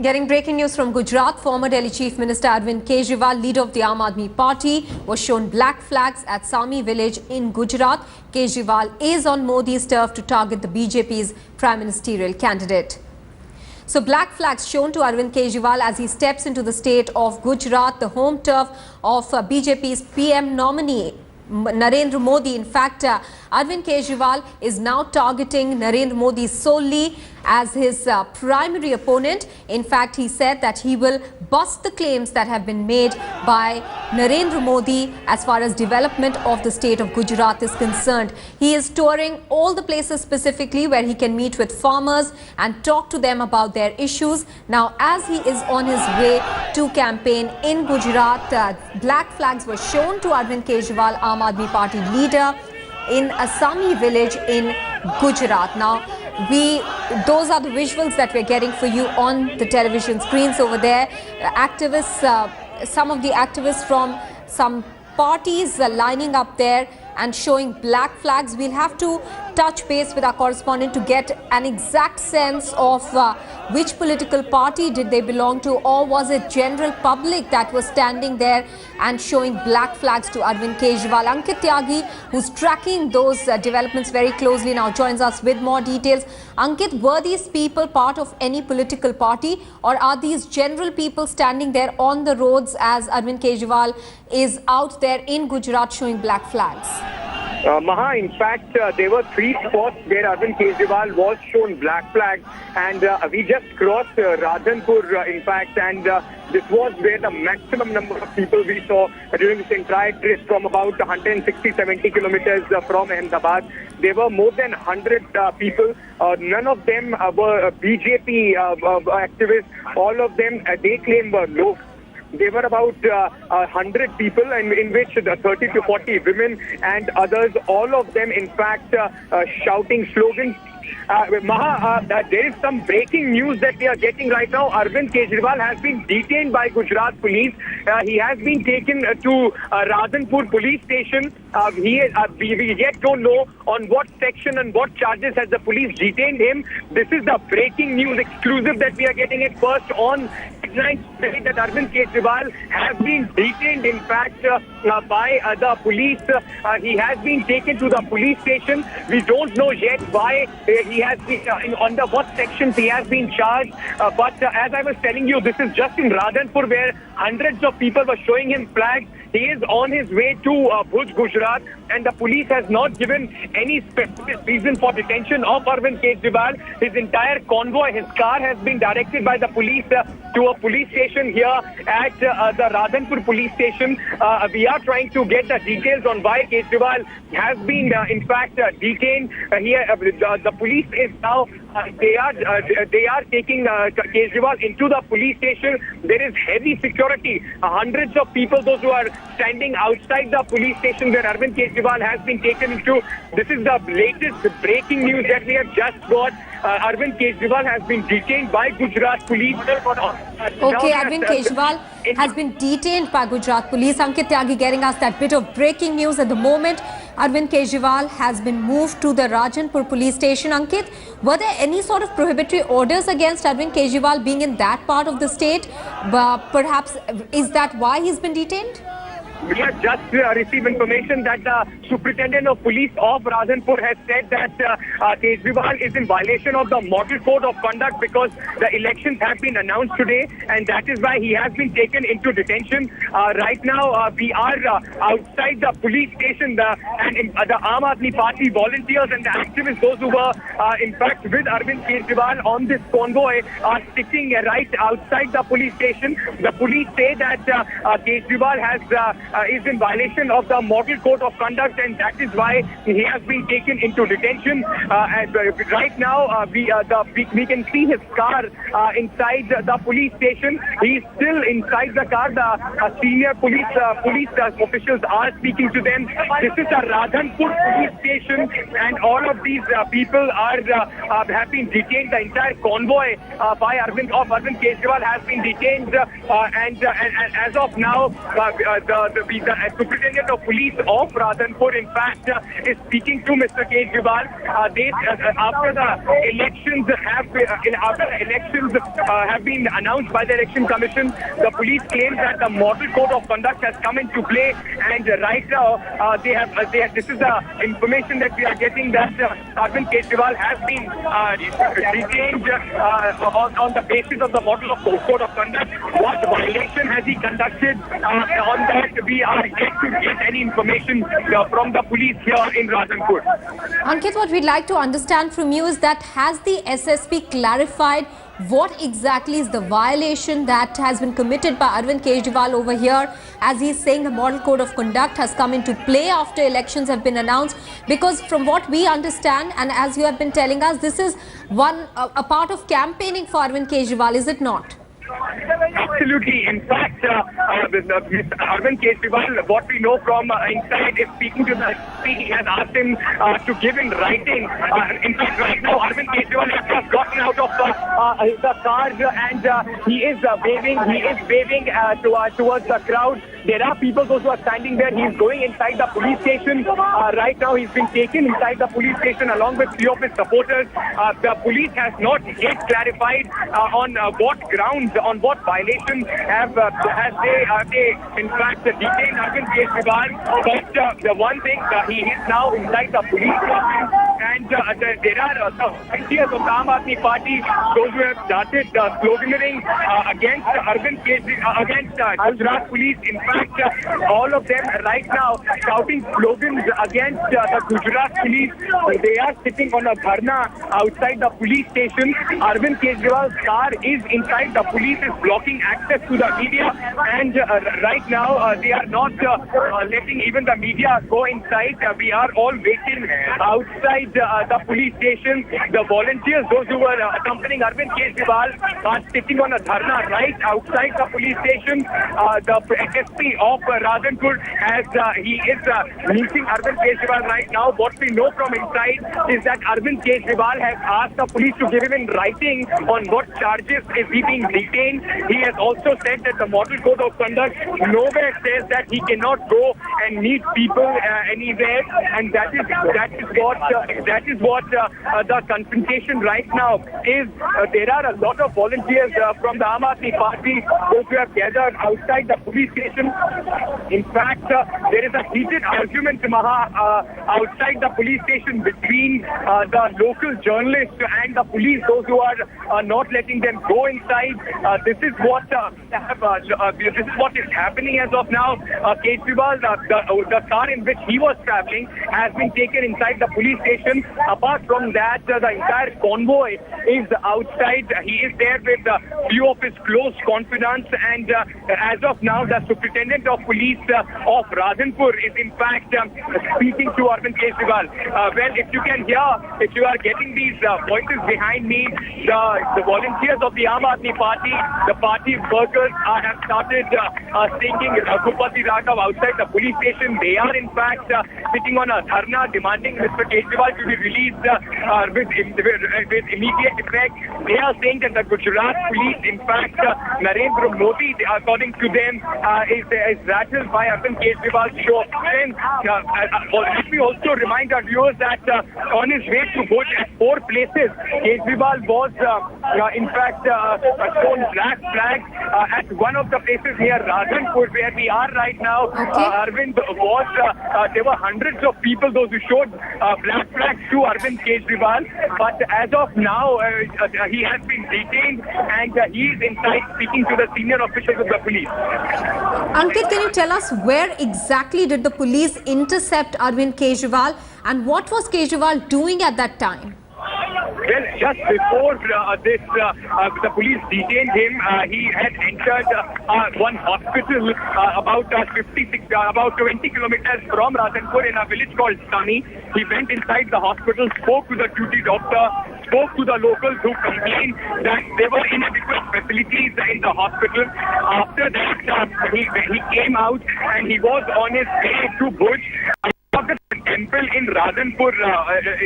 Getting breaking news from Gujarat, former Delhi Chief Minister Arvind Kejriwal, leader of the Aam Aadmi Party, was shown black flags at Sami village in Gujarat. Kejriwal is on Modi's turf to target the BJP's prime ministerial candidate. So black flags shown to Arvind Kejriwal as he steps into the state of Gujarat, the home turf of BJP's PM nominee Narendra Modi. In fact, Arvind Kejriwal is now targeting Narendra Modi solely as his primary opponent. In fact, he said that he will bust the claims that have been made by Narendra Modi as far as development of the state of Gujarat is concerned. He is touring all the places specifically where he can meet with farmers and talk to them about their issues. Now, as he is on his way to campaign in Gujarat, black flags were shown to Arvind Kejriwal, Aam Aadmi Party leader, in a Sami village in Gujarat. Now, those are the visuals that we're getting for you on the television screens over there. Activists, some of the activists from some parties are lining up there and showing black flags. We'll have to touch base with our correspondent to get an exact sense of which political party did they belong to, or was it general public that was standing there and showing black flags to Arvind Kejriwal. Ankit Tyagi, who's tracking those developments very closely, now joins us with more details. Ankit, were these people part of any political party, or are these general people standing there on the roads as Arvind Kejriwal is out there in Gujarat showing black flags? Maha, in fact, there were 3 spots where Arvind Kejriwal was shown black flags, and we just crossed Radhanpur, in fact, and this was where the maximum number of people we saw during this entire trip from about 160-70 kilometers from Ahmedabad. There were more than 100 people. None of them were BJP activists. All of them, they claim, were low. There were about 100 people, in which 30 to 40 women and others, all of them, in fact, shouting slogans. Maha, there is some breaking news that we are getting right now. Arvind Kejriwal has been detained by Gujarat police. He has been taken to Radhanpur police station. We yet don't know on what section and what charges has the police detained him. This is the breaking news exclusive that we are getting at first on Headlines today, that Arvind Kejriwal has been detained, in fact, by the police. He has been taken to the police station. We don't know yet why he has been, under what sections he has been charged. But as I was telling you, this is just in Radhanpur, where hundreds of people were showing him flags. He is on his way to Bhuj, Gujarat, and the police has not given any specific reason for detention of Arvind Kejriwal. His entire convoy, his car, has been directed by the police to a police station here at the Radhanpur police station. We are trying to get the details on why Kejriwal has been, in fact, detained. Here, the police is now, they are taking Kejriwal into the police station. There is heavy security. Hundreds of people, those who are standing outside the police station where Arvind Kejriwal has been taken into. This is the latest breaking news that we have just got. Arvind Kejriwal has been detained by Gujarat police. Okay, Arvind Kejriwal has been detained by Gujarat police. Ankit Tyagi getting us that bit of breaking news at the moment. Arvind Kejriwal has been moved to the Radhanpur police station. Ankit, were there any sort of prohibitory orders against Arvind Kejriwal being in that part of the state? Perhaps, is that why he's been detained? We have just received information that the Superintendent of Police of Radhanpur has said that Kejriwal is in violation of the Model Code of Conduct because the elections have been announced today, and that is why he has been taken into detention. Right now, we are outside the police station, and the Aam Aadmi Party volunteers and the activists, those who were in fact with Arvind Kejriwal on this convoy, are sitting right outside the police station. The police say that Kejriwal is in violation of the Model Code of Conduct, and that is why he has been taken into detention. And right now, we can see his car inside the police station. He is still inside the car. The senior police officials are speaking to them. This is a Radhanpur police station, and all of these people have been detained. The entire convoy by Arvind Kejriwal has been detained, and as of now, the Superintendent of Police of Rajanpur, in fact, is speaking to Mr. Kejriwal. After the elections have been announced by the Election Commission, the police claims that the model code of conduct has come into play, and right now this is the information that we are getting, that Arvind Kejriwal has been detained on the basis of the model of code of conduct. What violation has he conducted? On that, we are yet to get any information from the police here in Rajanpur. Ankit, what we'd like to understand from you is that has the SSP clarified what exactly is the violation that has been committed by Arvind Kejriwal over here, as he's saying the model code of conduct has come into play after elections have been announced? Because from what we understand, and as you have been telling us, this is a part of campaigning for Arvind Kejriwal, is it not? Absolutely. In fact, Arvind Kejriwal, what we know from inside, is speaking to the SP. He has asked him to give in writing. In fact, right now, Arvind Kejriwal has just gotten out of the car, and he is waving towards the crowd. There are people, those who are standing there. He's going inside the police station. Right now, he's been taken inside the police station along with few of his supporters. The police has not yet clarified on what grounds, on what violation have they in fact detained Arvind Kejriwal. But the one thing, he is now inside the police station, and there are volunteers of the Aam Aadmi Party, those who have started sloganeering against Arvind Kejriwal, against Gujarat police. In fact, all of them right now shouting slogans against the Gujarat police. They are sitting on a dharna outside the police station. Arvind Kejriwal's car is inside. The police is blocking access to the media, and right now they are not letting even the media go inside. We are all waiting outside the police station. The volunteers, those who were accompanying Arvind Kejriwal, are sitting on a dharna right outside the police station. The SSP of Rajanpur he is meeting Arvind Kejriwal right now. What we know from inside is that Arvind Kejriwal has asked the police to give him in writing on what charges is he being detained. He has also said that the model code of conduct nowhere says that he cannot go and meet people anywhere, and that is what the confrontation right now is. There are a lot of volunteers from the Aam Aadmi Party, those who have gathered outside the police station. In fact, there is a heated argument outside the police station between the local journalists and the police, those who are not letting them go inside. This is what is happening as of now. Kejriwal, the car in which he was traveling, has been taken inside the police station. Apart from that, the entire convoy is outside. He is there with a few of his close confidants, and as of now, the Superintendent of Police of Rajanpur is in fact speaking to Arvind Kejriwal. Well, if you can hear, if you are getting these voices behind me, the volunteers of the Aam Aadmi Party, the party workers have started singing Raghupati Raghav outside the police station. They are in fact sitting on a dharna demanding Mr. Kejriwal to be released with immediate effect. They are saying that the Gujarat police, in fact, Narendra Modi, according to them, is rattled by Arvind Kejriwal's show. And let me also remind our viewers that on his way to Bhuj at 4 places, Kejriwal was in fact shown black flags at one of the places near Rajanpur, where we are right now. Arvind was, there were hundreds of people, those who showed black flags to Arvind Kejriwal, but as of now, he has been detained, and he is inside speaking to the senior officials of the police. Ankit, can you tell us where exactly did the police intercept Arvind Kejriwal, and what was Kejriwal doing at that time? Well, just before the police detained him, he had entered one hospital about 20 kilometers from Rajanpur in a village called Sani. He went inside the hospital, spoke to the duty doctor, spoke to the locals who complained that there were inadequate facilities in the hospital. After that, he came out and he was on his way to Bhuj. temple in Rajanpur,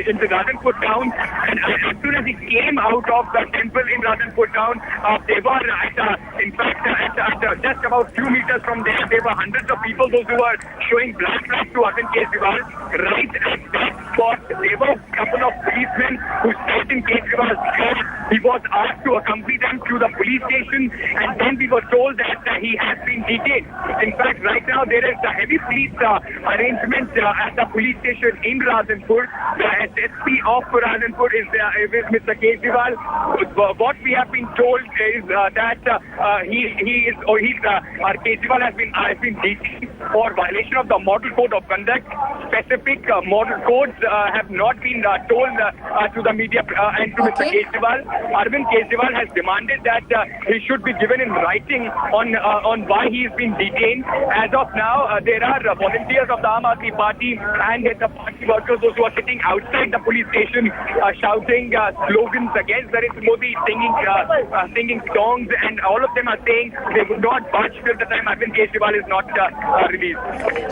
in the Rajanpur town. And as soon as he came out of the temple in Rajanpur town, they were just about few meters from there, there were hundreds of people, those who were showing black flags to Arvind Kejriwal. Right at that spot, there were a couple of policemen who stopped in Kejriwal's car. He was asked to accompany them to the police station, and then we were told that he has been detained. In fact, right now there is a heavy police arrangement at the police station in Rajanpur. The SSP of Rajanpur is Mr. Kejriwal. What we have been told is that Kejriwal has been detained for violation of the Model Code of Conduct. Specific model codes have not been told to the media and to Mr. Kejriwal. Arvind Kejriwal has demanded that he should be given in writing on why he is being detained. As of now, there are volunteers of the Aam Aadmi Party and the party workers, those who are sitting outside the police station, shouting slogans against Narendra Modi, singing songs, and all of them are saying they would not budge till the time Arvind Kejriwal is not released.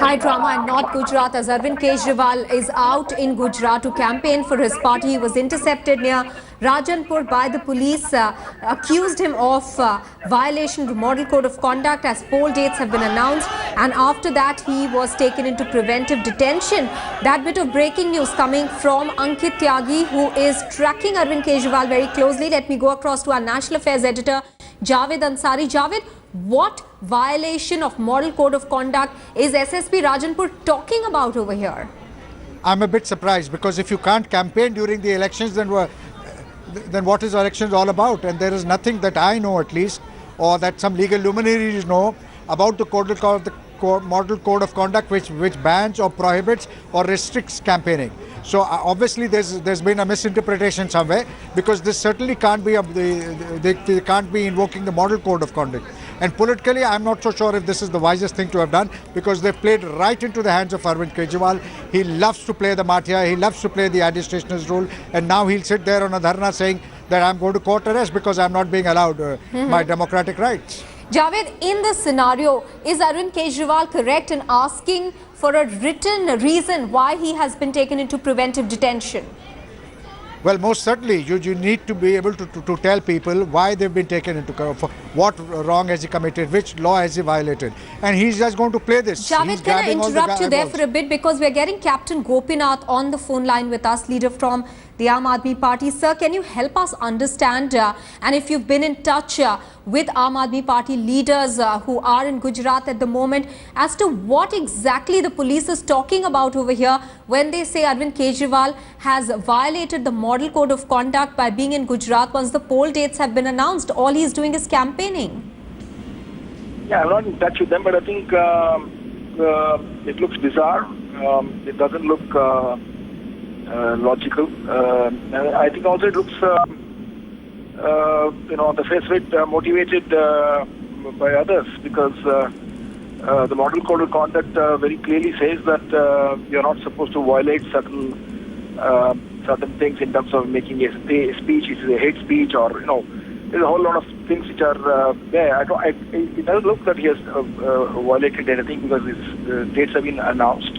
High drama in North Gujarat as Arvind Kejriwal is out in Gujarat to campaign for his party. He was intercepted near Rajanpur by the police, accused him of violation of the Model Code of Conduct as poll dates have been announced, and after that he was taken into preventive detention. That bit of breaking news coming from Ankit Tyagi, who is tracking Arvind Kejriwal very closely. Let me go across to our National Affairs editor Javed Ansari. Javed, what violation of Model Code of Conduct is SSP Rajanpur talking about over here? I'm a bit surprised, because if you can't campaign during the elections, then what is elections all about? And there is nothing that I know, at least, or that some legal luminaries know about the Model Code of Conduct which bans or prohibits or restricts campaigning. So obviously there's been a misinterpretation somewhere, because this certainly can't be they can't be invoking the Model Code of Conduct. And politically, I'm not so sure if this is the wisest thing to have done, because they've played right into the hands of Arvind Kejriwal. He loves to play the Matia, he loves to play the administrationist role, and now he'll sit there on a dharna saying that I'm going to court arrest because I'm not being allowed my democratic rights. Javed, in this scenario, is Arvind Kejriwal correct in asking for a written reason why he has been taken into preventive detention? Well, most certainly, you need to be able to tell people why they've been taken into custody, for what wrong has he committed, which law has he violated, and he's just going to play this. Javed, can I interrupt you there for a bit, because we're getting Captain Gopinath on the phone line with us, leader from the Aam Aadmi Party. Sir, can you help us understand, and if you've been in touch with Aam Aadmi Party leaders who are in Gujarat at the moment, as to what exactly the police is talking about over here when they say Arvind Kejriwal has violated the Model Code of Conduct by being in Gujarat once the poll dates have been announced? All he's doing is campaigning. Yeah, I'm not in touch with them, but I think it looks bizarre. It doesn't look logical. I think also it looks, on the face of it, motivated by others, because the Model Code of Conduct very clearly says that you're not supposed to violate certain things in terms of making a speech, which is a hate speech, or there's a whole lot of things which are there. It doesn't look that he has violated anything, because his dates have been announced.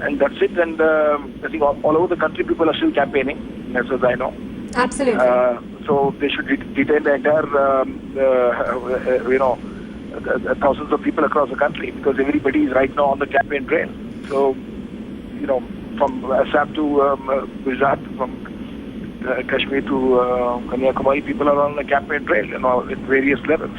And that's it. And I think all over the country, people are still campaigning, as far as I know. Absolutely. So they should detain the entire, thousands of people across the country, because everybody is right now on the campaign trail. So, from Assam to Gujarat, from Kashmir to Kanyakumari, people are on the campaign trail, at various levels.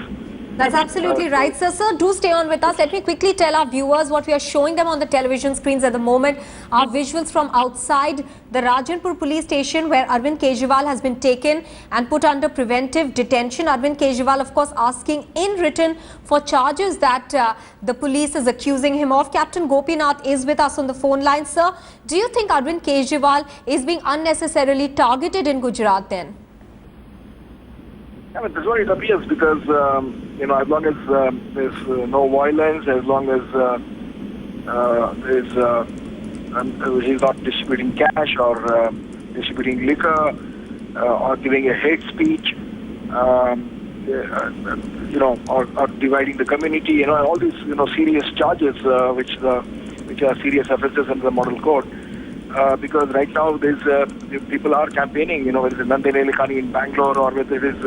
That's absolutely right, sir. Sir, do stay on with us. Let me quickly tell our viewers what we are showing them on the television screens at the moment. Our visuals from outside the Rajanpur police station, where Arvind Kejriwal has been taken and put under preventive detention. Arvind Kejriwal, of course, asking in written for charges that the police is accusing him of. Captain Gopinath is with us on the phone line. Sir, do you think Arvind Kejriwal is being unnecessarily targeted in Gujarat then? Yeah, but that's what it appears, because, as long as there's no violence, as long as he's not distributing cash or distributing liquor or giving a hate speech, or dividing the community, all these, serious charges which the which are serious offences under the model code. Because right now people are campaigning, you know, whether it's Nandini Lekani in Bangalore or whether it is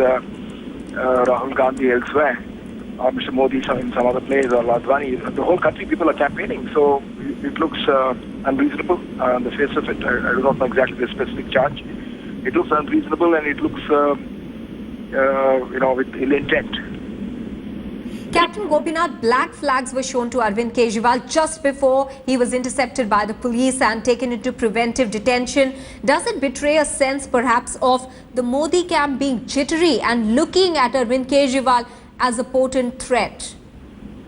Rahul Gandhi elsewhere or Mr. Modi in some other place or Wadhwani. The whole country people are campaigning, so it looks unreasonable on the face of it. I do not know exactly the specific charge. It looks unreasonable and it looks, you know, with ill intent. Captain Gopinath, black flags were shown to Arvind Kejriwal just before he was intercepted by the police and taken into preventive detention. Does it betray a sense perhaps of the Modi camp being jittery and looking at Arvind Kejriwal as a potent threat?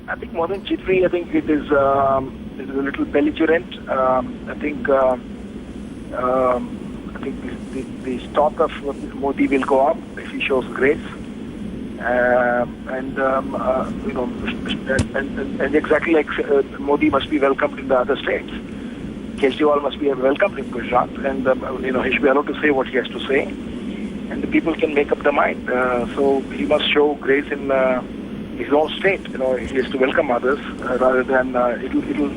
I think more than jittery, I think it is a little belligerent. I think the stock of Modi will go up if he shows grace. And exactly like Modi must be welcomed in the other states, Kejriwal must be welcomed in Gujarat, and you know, he should be allowed to say what he has to say, and the people can make up their mind. So he must show grace in his own state. You know, he has to welcome others rather than it'll.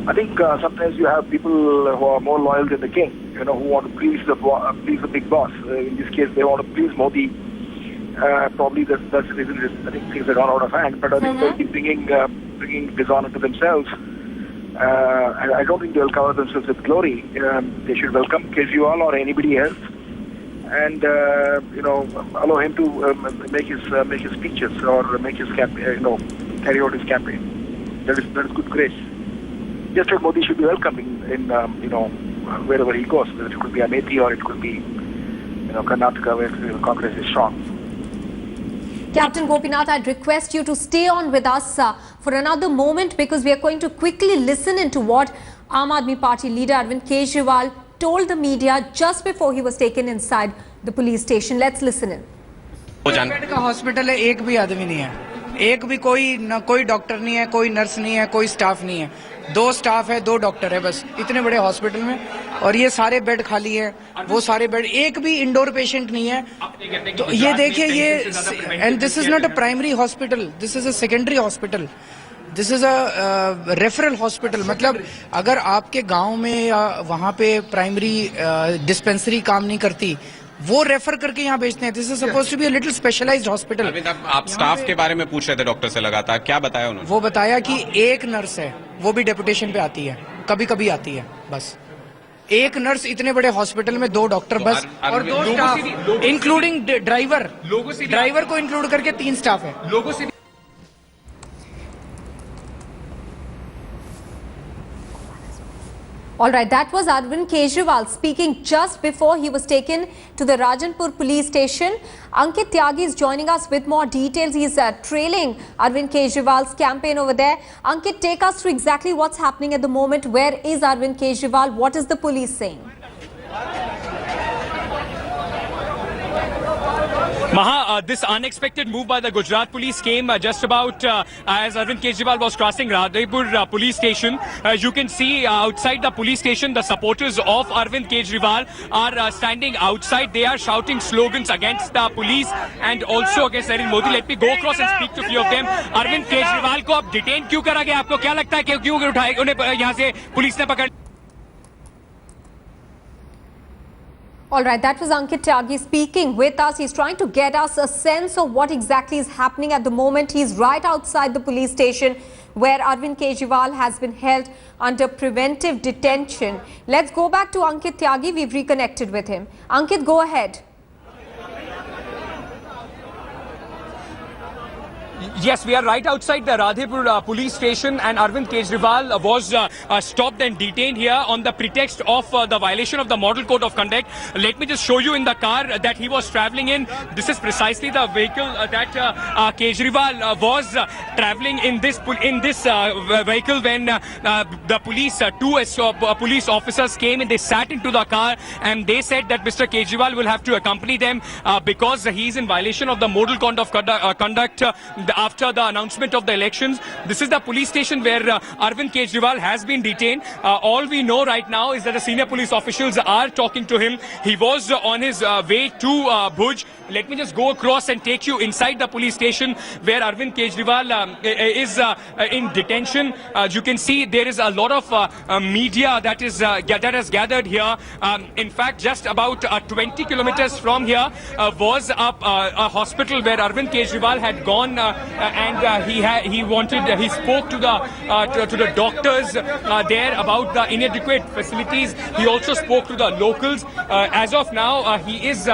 I think sometimes you have people who are more loyal than the king. You know, who want to please the big boss. In this case, they want to please Modi. Probably that's the reason I think things have gone out of hand. But I think they'll be bringing dishonor to themselves. And I don't think they'll cover themselves with glory. They should welcome Kejriwal or anybody else, and you know, allow him to make his speeches or make his campaign. You know, carry out his campaign. That is good grace. Just like Modi should be welcoming in you know, wherever he goes. It could be Amethi or it could be, you know, Karnataka, where Congress is strong. Captain Gopinath, I'd request you to stay on with us for another moment, because we are going to quickly listen into what Aam Aadmi Party leader Arvind Kejriwal told the media just before he was taken inside the police station. Let's listen in. Bed का hospital है, एक भी आदमी नहीं है, एक भी कोई डॉक्टर नहीं है, कोई नर्स नहीं है, कोई स्टाफ नहीं है, 2 स्टाफ है, 2 डॉक्टर है बस इतने बड़े हॉस्पिटल में, और ये सारे बेड खाली है, वो सारे बेड, एक भी इंडोर पेशेंट नहीं है. तो ये देखिए, ये and this is not a primary hospital, this is a secondary hospital, this is a referral hospital. मतलब अगर आपके गांव में या वहां पे प्राइमरी डिस्पेंसरी काम नहीं करती, वो रेफर करके यहाँ भेजते हैं. This is suppose to be a little specialised hospital. आप स्टाफ के बारे में पूछ रहे थे डॉक्टर से लगातार, क्या बताया उन्होंने? वो बताया कि एक नर्स है, वो भी डेपुटेशन पे आती है, कभी कभी आती है बस. एक नर्स इतने बड़े हॉस्पिटल में, 2 डॉक्टर बस, और 2 स्टाफ इंक्लूडिंग ड्राइवर को इंक्लूड करके 3 स्टाफ है. लोगों से All right, that was Arvind Kejriwal speaking just before he was taken to the Rajanpur police station. Ankit Tyagi is joining us with more details. He's trailing Arvind Kejriwal's campaign over there. Ankit, take us through exactly what's happening at the moment. Where is Arvind Kejriwal? What is the police saying? Maha, this unexpected move by the Gujarat police came just about as Arvind Kejriwal was crossing Radhepur police station. As you can see outside the police station, the supporters of Arvind Kejriwal are standing outside. They are shouting slogans against the police and also against Narendra Modi. Let me go across and speak to a few of them. Arvind Kejriwal को अब detain क्यों करा गया? आपको क्या लगता है कि क्यों उठाए उन्हें यहाँ से पुलिस ने पकड़? All right, that was Ankit Tyagi speaking with us. He's trying to get us a sense of what exactly is happening at the moment. He's right outside the police station where Arvind Kejriwal has been held under preventive detention. Let's go back to Ankit Tyagi. We've reconnected with him. Ankit, go ahead. Yes, we are right outside the Radhepur police station, and Arvind Kejriwal was stopped and detained here on the pretext of the violation of the Model Code of Conduct. Let me just show you in the car that he was travelling in. This is precisely the vehicle that Kejriwal was travelling in this vehicle when the police, 2 police officers came and they sat into the car and they said that Mr. Kejriwal will have to accompany them because he is in violation of the Model Code of Conduct. after the announcement of the elections. This is the police station where Arvind Kejriwal has been detained. All we know right now is that the senior police officials are talking to him. He was on his way to Bhuj. Let me just go across and take you inside the police station where Arvind Kejriwal is in detention. As you can see, there is a lot of media that has gathered here. In fact, just about 20 kilometers from here was a hospital where Arvind Kejriwal had gone and he spoke to the doctors there about the inadequate facilities. He also spoke to the locals. As of now, he's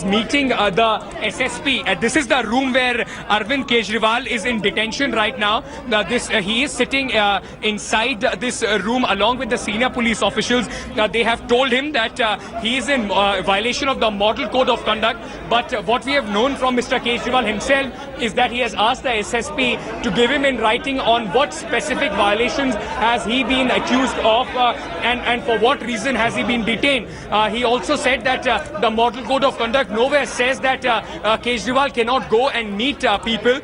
meeting the SSP. This is the room where Arvind Kejriwal is in detention right now. He is sitting inside this room along with the senior police officials. They have told him that he is in violation of the Model Code of Conduct. But what we have known from Mr. Kejriwal himself is that he has asked the SSP to give him in writing on what specific violations has he been accused of and for what reason has he been detained. He also said that the Model Code of Conduct nowhere says that Kejriwal cannot go and meet people.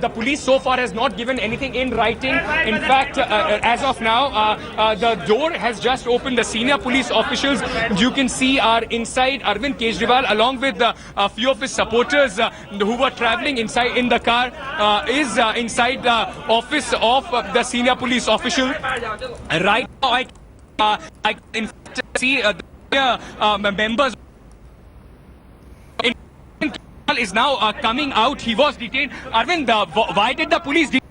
The police so far has not given anything in writing. In fact, as of now, the door has just opened. The senior police officials, you can see, are inside. Arvind Kejriwal, along with a few of his supporters who were traveling inside in the car, is inside the office of the senior police official. Right now, I can in fact see the members. Is now coming out. He was detained. Arvind, why did the police detain?